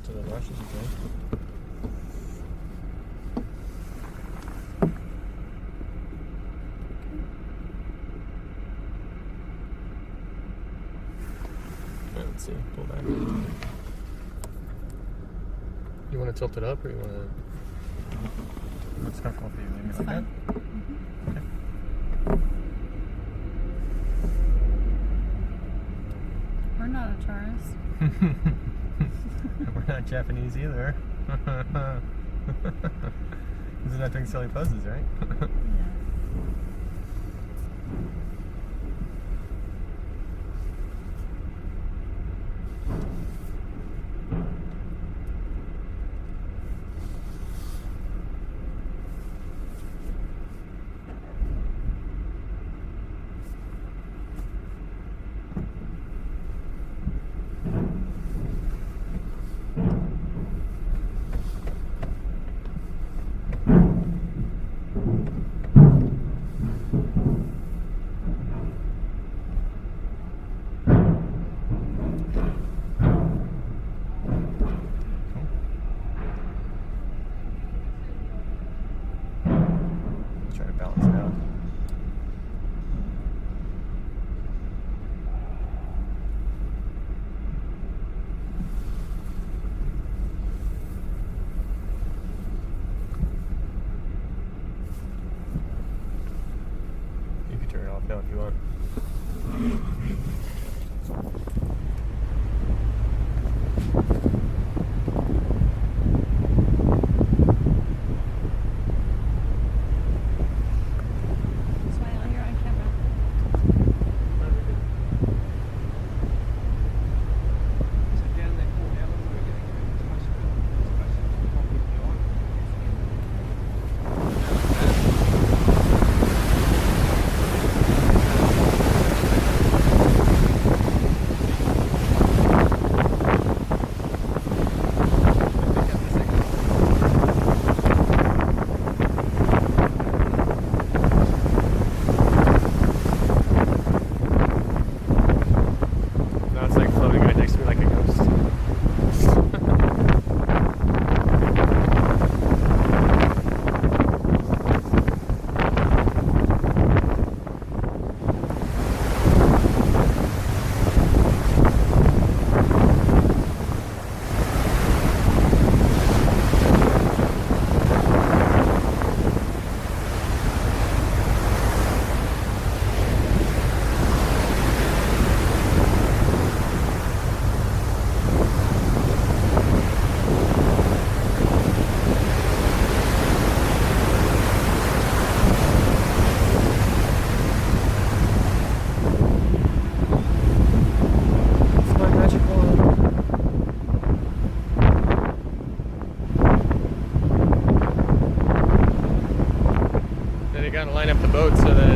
onto the rushes again. Let's see, pull back. You want to tilt it up or you want to... What's comfortable for you? Maybe like that? Okay. We're not a tourist. We're not Japanese either. This is not doing silly poses, right? Yeah. Try to balance it out. You can turn it off now if you want. Smile, you're on camera. Now it's like floating right next to me like a ghost. It's my magic wand. Then you gotta line up the boat so that